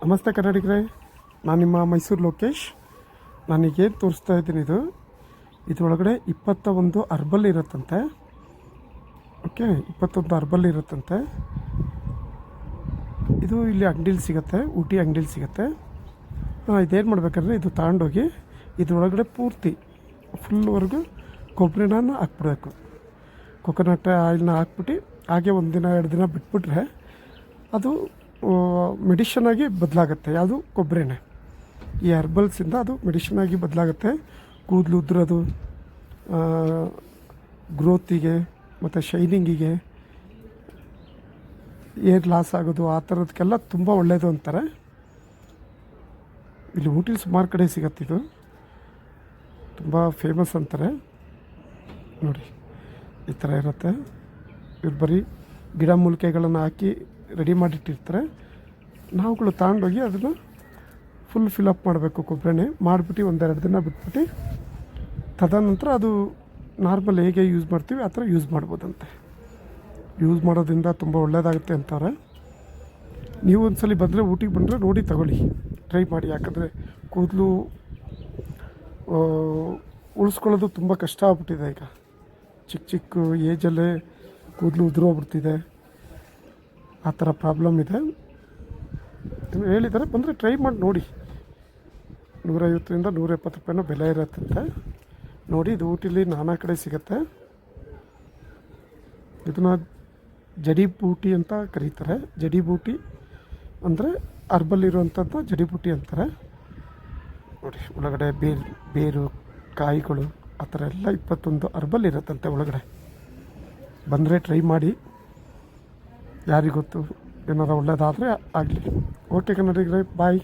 ನಮಸ್ತೆ ಕನ್ನಡಿಗರೇ, ನಾನು ನಿಮ್ಮ ಮೈಸೂರು ಲೋಕೇಶ್. ನಾನೀಗೇನು ತೋರಿಸ್ತಾ ಇದ್ದೀನಿ ಇದರೊಳಗಡೆ 21 ಅರ್ಬಲ್ ಇರುತ್ತಂತೆ. ಓಕೆ, 21 ಅರ್ಬಲ್ ಇರುತ್ತಂತೆ. ಇದು ಇಲ್ಲಿ ಅಂಗಡಿಲಿ ಸಿಗುತ್ತೆ, ಊಟಿ ಅಂಗಡಿಲಿ ಸಿಗುತ್ತೆ. ಇದೇನು ಮಾಡಬೇಕಂದ್ರೆ ಇದು ತಗೊಂಡೋಗಿ ಇದರೊಳಗಡೆ ಪೂರ್ತಿ ಫುಲ್ವರೆಗೂ ಕೊಬ್ಬರಿನ ಹಾಕ್ಬಿಡ್ಬೇಕು. ಕೊಕೊನಟ್ ಆಯಿಲ್ನ ಹಾಕ್ಬಿಟ್ಟು ಹಾಗೆ 1 ದಿನ 2 ದಿನ ಬಿಟ್ಬಿಟ್ರೆ ಅದು ಮೆಡಿಷನಾಗಿ ಬದಲಾಗುತ್ತೆ. ಯಾವುದು ಕೊಬ್ಬರಿನೇ, ಈ ಹರ್ಬಲ್ಸಿಂದ ಅದು ಮೆಡಿಷನಾಗಿ ಬದಲಾಗುತ್ತೆ. ಕೂದಲು ಉದುರೋದು, ಗ್ರೋತಿಗೆ ಮತ್ತು ಶೈನಿಂಗಿಗೆ, ಏರ್ ಲಾಸ್ ಆಗೋದು, ಆ ಥರದಕ್ಕೆಲ್ಲ ತುಂಬ ಒಳ್ಳೆಯದು ಅಂತಾರೆ. ಇಲ್ಲಿ ಊಟಿಲಿ ಸುಮಾರು ಕಡೆ ಸಿಗತ್ತೆ, ಇದು ತುಂಬ ಫೇಮಸ್ ಅಂತಾರೆ. ನೋಡಿ ಈ ಥರ ಇರುತ್ತೆ. ಇವ್ರು ಬರೀ ಗಿಡ ಮೂಲಿಕೆಗಳನ್ನು ಹಾಕಿ ರೆಡಿ ಮಾಡಿಟ್ಟಿರ್ತಾರೆ. ನಾವುಗಳು ತಗೊಂಡೋಗಿ ಅದನ್ನು ಫುಲ್ ಫಿಲಪ್ ಮಾಡಬೇಕು. ಕೊಬ್ಬರಿನೇ ಮಾಡಿಬಿಟ್ಟು 1-2 ದಿನ ಬಿಟ್ಬಿಟ್ಟು ತದನಂತರ ಅದು ನಾರ್ಮಲ್ ಹೇಗೆ ಯೂಸ್ ಮಾಡ್ತೀವಿ ಆ ಥರ ಯೂಸ್ ಮಾಡ್ಬೋದಂತೆ. ಯೂಸ್ ಮಾಡೋದ್ರಿಂದ ತುಂಬ ಒಳ್ಳೆಯದಾಗುತ್ತೆ ಅಂತಾರೆ. ನೀವು ಒಂದ್ಸಲ ಬಂದರೆ, ಊಟಿಗೆ ಬಂದರೆ ನೋಡಿ ತಗೊಳ್ಳಿ, ಟ್ರೈ ಮಾಡಿ. ಯಾಕಂದರೆ ಕೂದಲು ಉಳಿಸ್ಕೊಳ್ಳೋದು ತುಂಬ ಕಷ್ಟ ಆಗ್ಬಿಟ್ಟಿದೆ. ಈಗ ಚಿಕ್ಕ ಏಜಲ್ಲೇ ಕೂದಲು ಉದುರೋಗ್ಬಿಡ್ತಿದೆ, ಆ ಥರ ಪ್ರಾಬ್ಲಮ್ ಇದೆ. ಹೇಳಿದ್ದಾರೆ, ಬಂದರೆ ಟ್ರೈ ಮಾಡಿ ನೋಡಿ. 150 - 170 ರೂಪಾಯಿನೋ ಬೆಲೆ ಇರತ್ತಂತೆ. ನೋಡಿ, ಇದು ಊಟಿಲಿ ನಾನಾ ಕಡೆ ಸಿಗುತ್ತೆ. ಇದನ್ನು ಜಡಿ ಬೂಟಿ ಅಂತ ಕರೀತಾರೆ. ಜಡಿ ಬೂಟಿ ಅಂದರೆ ಅರ್ಬಲ್ ಇರುವಂಥದ್ದು ಜಡಿ ಬೂಟಿ ಅಂತಾರೆ. ನೋಡಿ, ಒಳಗಡೆ ಬೇರು ಕಾಯಿಗಳು ಆ ಥರ ಎಲ್ಲ 21 ಅರ್ಬಲ್ ಇರುತ್ತಂತೆ ಒಳಗಡೆ. ಬಂದರೆ ಟ್ರೈ ಮಾಡಿ, ಯಾರಿಗೊತ್ತು, ಏನಾರು ಒಳ್ಳೆಯದಾದರೆ ಆಗಲಿ. ಓಕೆ ಕನ್ನಡಿಗರೇ, ಬಾಯ್.